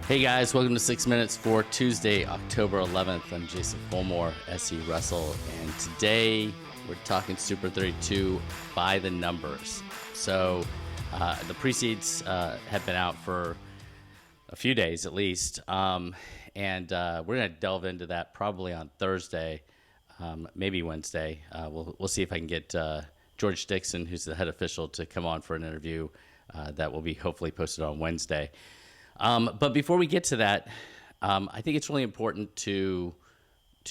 Hey guys, welcome to 6 Minutes for Tuesday, October 11th. I'm Jason Fulmore, SE Russell, and today we're talking Super 32 by the numbers. So the pre-seeds have been out for a few days at least, and we're going to delve into that probably on Thursday, maybe Wednesday. We'll see if I can get George Dixon, who's the head official, to come on for an interview that will be hopefully posted on Wednesday. But before we get to that, I think it's really important to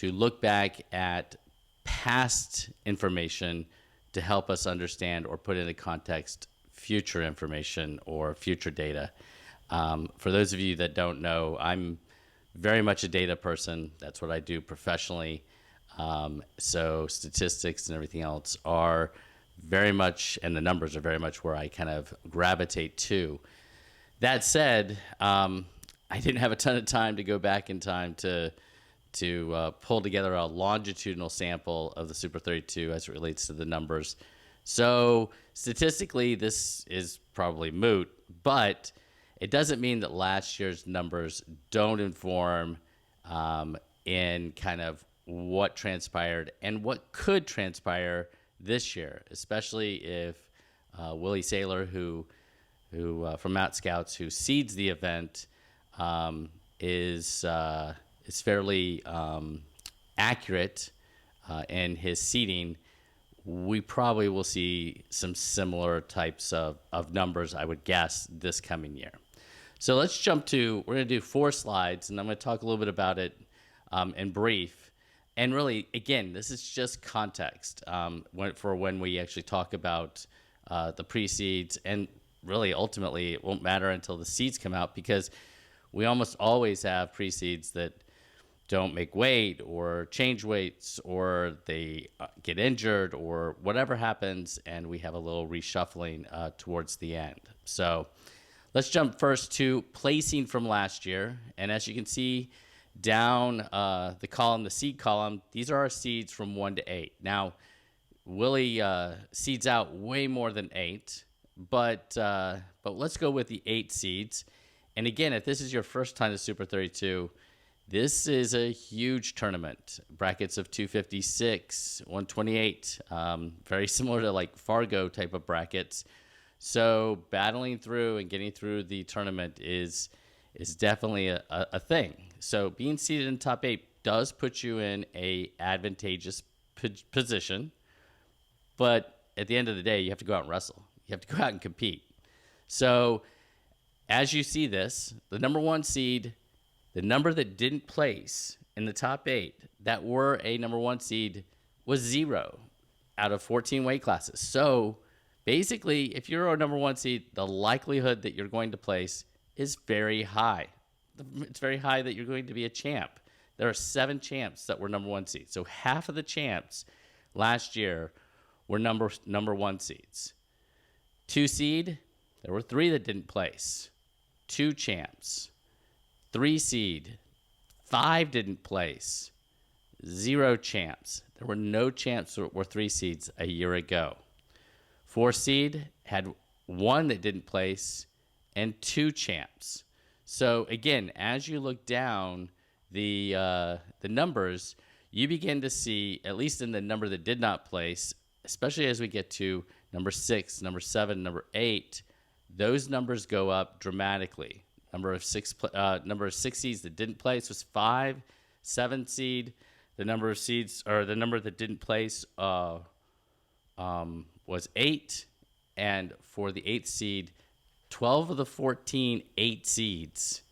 look back at past information to help us understand or put into context future information or future data. For those of you that don't know, I'm very much a data person. That's what I do professionally. So statistics and everything else are very much, and the numbers are very much where I kind of gravitate to. That said, I didn't have a ton of time to go back in time to pull together a longitudinal sample of the Super 32 as it relates to the numbers. So statistically, this is probably moot, but it doesn't mean that last year's numbers don't inform in kind of what transpired and what could transpire this year, especially if Willie Saylor, who from Mount Scouts, who seeds the event, is fairly accurate in his seeding. We probably will see some similar types of numbers, I would guess, this coming year. So let's jump to, we're going to do 4 slides, and I'm going to talk a little bit about it in brief. And really, again, this is just context for when we actually talk about the pre-seeds, and really, ultimately, it won't matter until the seeds come out, because we almost always have pre-seeds that don't make weight or change weights, or they get injured, or whatever happens, and we have a little reshuffling towards the end. So let's jump first to placing from last year. And as you can see down the column, the seed column, these are our seeds from 1 to 8. Now, Willie seeds out way more than 8. But let's go with the 8 seeds. And again, if this is your first time to Super 32, this is a huge tournament. Brackets of 256, 128, very similar to like Fargo type of brackets. So battling through and getting through the tournament is definitely a thing. So being seated in top 8 does put you in a advantageous position. But at the end of the day, you have to go out and wrestle. You have to go out and compete. So as you see this, the number 1 seed, the number that didn't place in the top 8 that were a number 1 seed was 0 out of 14 weight classes. So basically, if you're a number 1 seed, the likelihood that you're going to place is very high. It's very high that you're going to be a champ. There are 7 champs that were number 1 seeds. So half of the champs last year were number 1 seeds. 2 seed, there were 3 that didn't place. 2 champs. 3 seed, 5 didn't place. 0 champs. There were no champs that were 3 seeds a year ago. 4 seed had 1 that didn't place and 2 champs. So again, as you look down the numbers, you begin to see, at least in the number that did not place, especially as we get to number 6, number 7, number 8, those numbers go up dramatically. Number of 6 seeds that didn't place was 5. 7 seed, the number of seeds, or the number that didn't place was 8. And for the 8th seed, 12 of the 14 8 seeds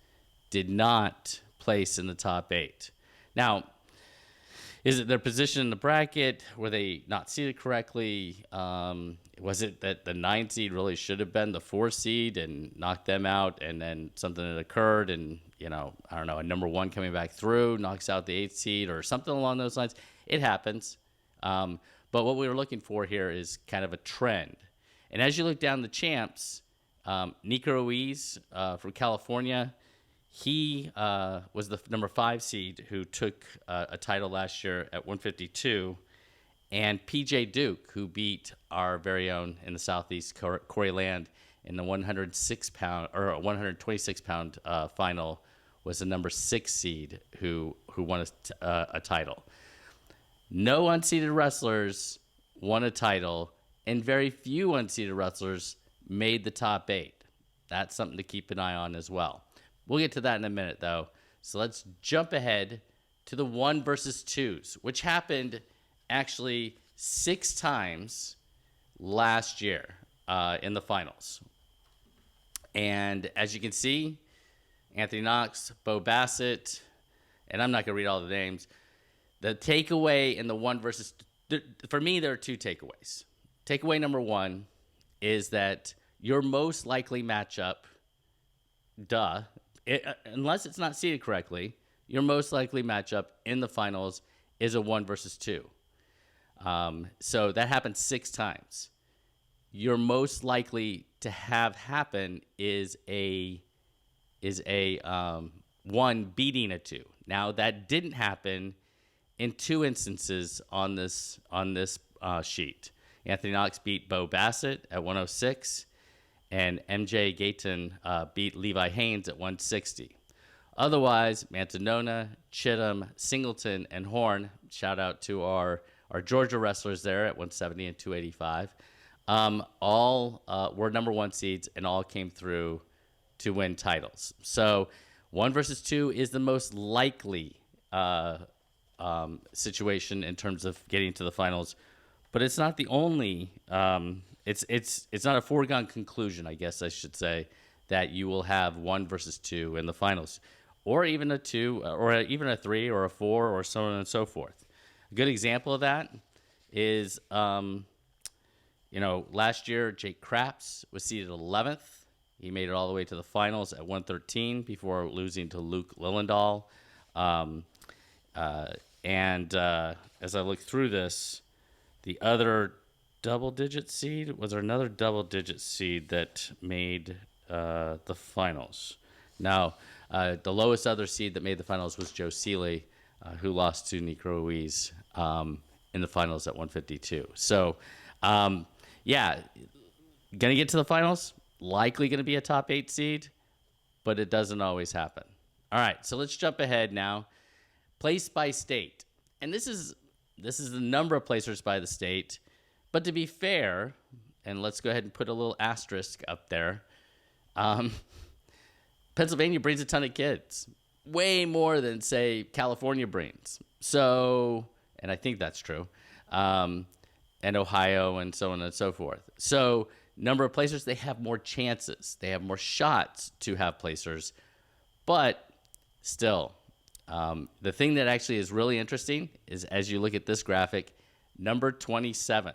did not place in the top 8. Now, is it their position in the bracket? Were they not seated correctly? Was it that the 9 seed really should have been the 4 seed and knocked them out, and then something had occurred, and I don't know, a number 1 coming back through knocks out the 8th seed or something along those lines? It happens. But what we were looking for here is kind of a trend. And as you look down the champs, Nico Ruiz from California, he was the number 5 seed who took a title last year at 152. And PJ Duke, who beat our very own in the Southeast, Corey Land, in the 126 pound final was the number 6 seed who won a title. No unseeded wrestlers won a title, and very few unseeded wrestlers made the top 8. That's something to keep an eye on as well. We'll get to that in a minute, though. So let's jump ahead to the 1 versus 2s, which happened actually 6 times last year in the finals. And as you can see, Anthony Knox, Bo Bassett, and I'm not going to read all the names. The takeaway in the 1 versus... For me, there are 2 takeaways. Takeaway number 1 is that your most likely matchup, unless it's not seeded correctly, your most likely matchup in the finals is a 1 versus 2. So that happened 6 times. Your most likely to have happen is a 1 beating a 2. Now that didn't happen in 2 instances on this sheet. Anthony Knox beat Bo Bassett at 106, and MJ Gayton beat Levi Haynes at 160. Otherwise, Mantanona, Chittum, Singleton, and Horn, shout out to our Georgia wrestlers there at 170 and 285, all were number 1 seeds and all came through to win titles. So 1 versus 2 is the most likely situation in terms of getting to the finals, but it's not the only. It's not a foregone conclusion, I guess I should say, that you will have 1 versus 2 in the finals, or even a 2, or even a 3, or a 4, or so on and so forth. A good example of that is, last year Jake Craps was seeded 11th. He made it all the way to the finals at 113 before losing to Luke Lillendahl. And as I look through this, the other double-digit seed, was there another double-digit seed that made the finals? Now, the lowest other seed that made the finals was Joe Seeley, who lost to Nico Ruiz in the finals at 152. So, going to get to the finals, likely going to be a top 8 seed, but it doesn't always happen. All right, so let's jump ahead now. Place by state. And this is the number of placers by the state. But to be fair, and let's go ahead and put a little asterisk up there, Pennsylvania brings a ton of kids. Way more than, say, California brings. So, and I think that's true. And Ohio and so on and so forth. So, number of placers, they have more chances. They have more shots to have placers. But still, the thing that actually is really interesting is, as you look at this graphic, number 27.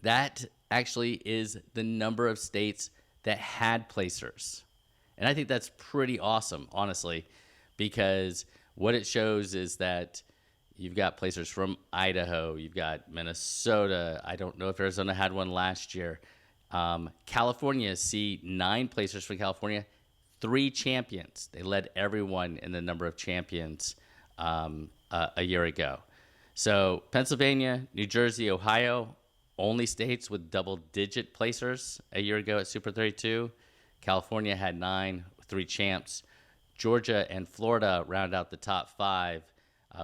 That actually is the number of states that had placers. And I think that's pretty awesome, honestly, because what it shows is that you've got placers from Idaho, you've got Minnesota. I don't know if Arizona had one last year. California, see 9 placers from California, 3 champions. They led everyone in the number of champions a year ago. So Pennsylvania, New Jersey, Ohio, only states with double-digit placers a year ago at Super 32. California had 9, 3 champs. Georgia and Florida round out the top 5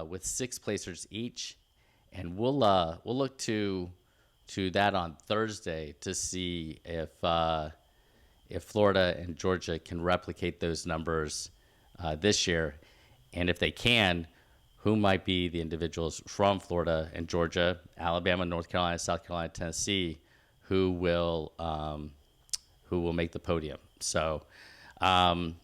with 6 placers each. And we'll look to that on Thursday to see if Florida and Georgia can replicate those numbers this year. And if they can, who might be the individuals from Florida and Georgia, Alabama, North Carolina, South Carolina, Tennessee, who will make the podium. So, all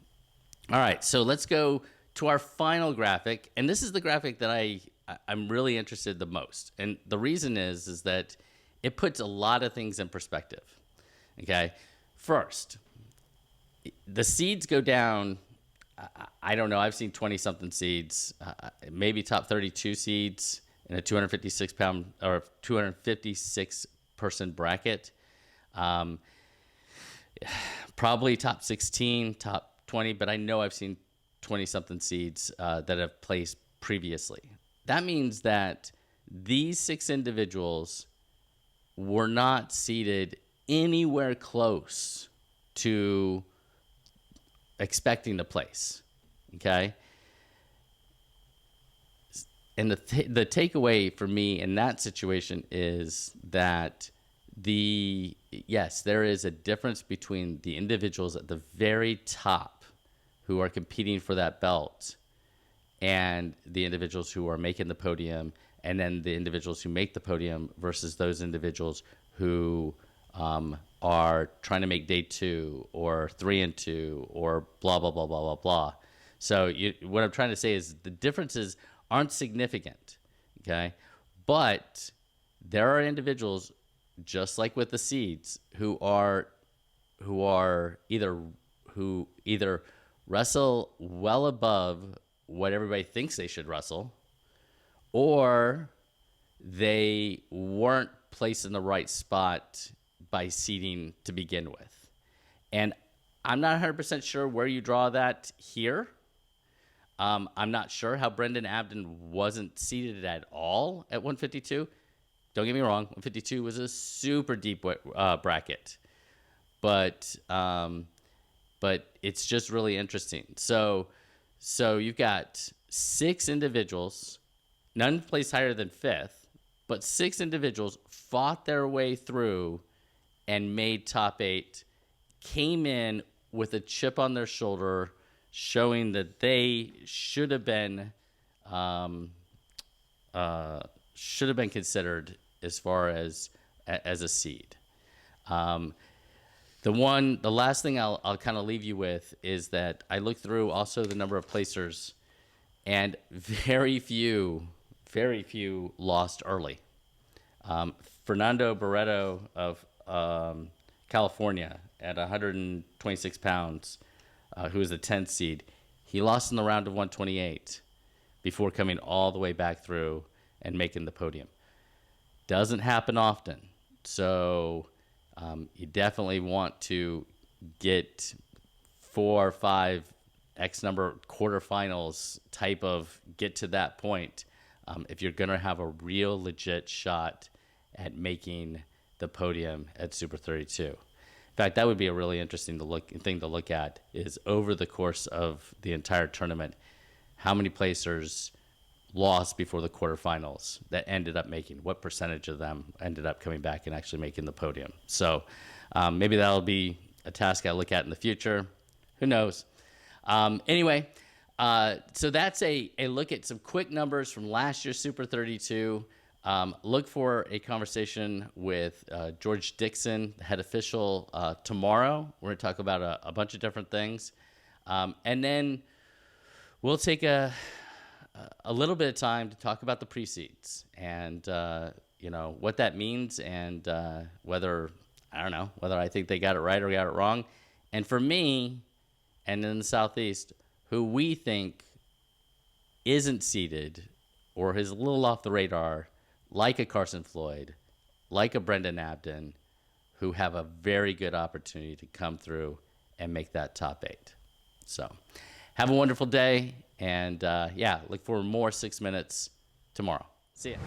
right, so let's go to our final graphic. And this is the graphic that I'm really interested the most. And the reason is that it puts a lot of things in perspective. Okay, first, the seeds go down. I don't know. I've seen 20-something seeds, maybe top 32 seeds in a 256-pound or 256-person bracket. Probably top 16, top 20, but I know I've seen 20-something seeds that have placed previously. That means that these 6 individuals were not seeded anywhere close to expecting to place. Okay. And the takeaway for me in that situation is that yes, there is a difference between the individuals at the very top who are competing for that belt and the individuals who are making the podium, and then the individuals who make the podium versus those individuals who are trying to make day 2 or 3 and 2 or blah, blah, blah, blah, blah, blah. So what I'm trying to say is the differences aren't significant, okay? But there are individuals, just like with the seeds, who either wrestle well above what everybody thinks they should wrestle, or they weren't placed in the right spot by seeding to begin with. And I'm not 100% sure where you draw that here. I'm not sure how Brendan Abden wasn't seated at all at 152. Don't get me wrong, 152 was a super deep bracket, but it's just really interesting. So you've got 6 individuals, none placed higher than 5th, but 6 individuals fought their way through and made top 8, came in with a chip on their shoulder, showing that they should have been considered as far as a seed. The last thing I'll kind of leave you with is that I looked through also the number of placers, and very few lost early. Fernando Barreto of California at 126 pounds, who was the 10th seed, he lost in the round of 128 before coming all the way back through and making the podium. Doesn't happen often. So you definitely want to get 4 or 5 X number quarterfinals type of get to that point if you're going to have a real legit shot at making the podium at Super 32. In fact, that would be a really interesting thing to look at is over the course of the entire tournament, how many placers lost before the quarterfinals that ended up making, what percentage of them ended up coming back and actually making the podium. So maybe that'll be a task I look at in the future. Who knows? Anyway, so that's a look at some quick numbers from last year's Super 32. Look for a conversation with George Dixon, the head official, tomorrow. We're going to talk about a bunch of different things. And then we'll take a little bit of time to talk about the pre-seeds and, what that means and whether I think they got it right or got it wrong. And for me, and in the Southeast, who we think isn't seeded or is a little off the radar, like a Carson Floyd, like a Brendan Abden, who have a very good opportunity to come through and make that top 8. So have a wonderful day, and look for more 6 Minutes tomorrow. See ya.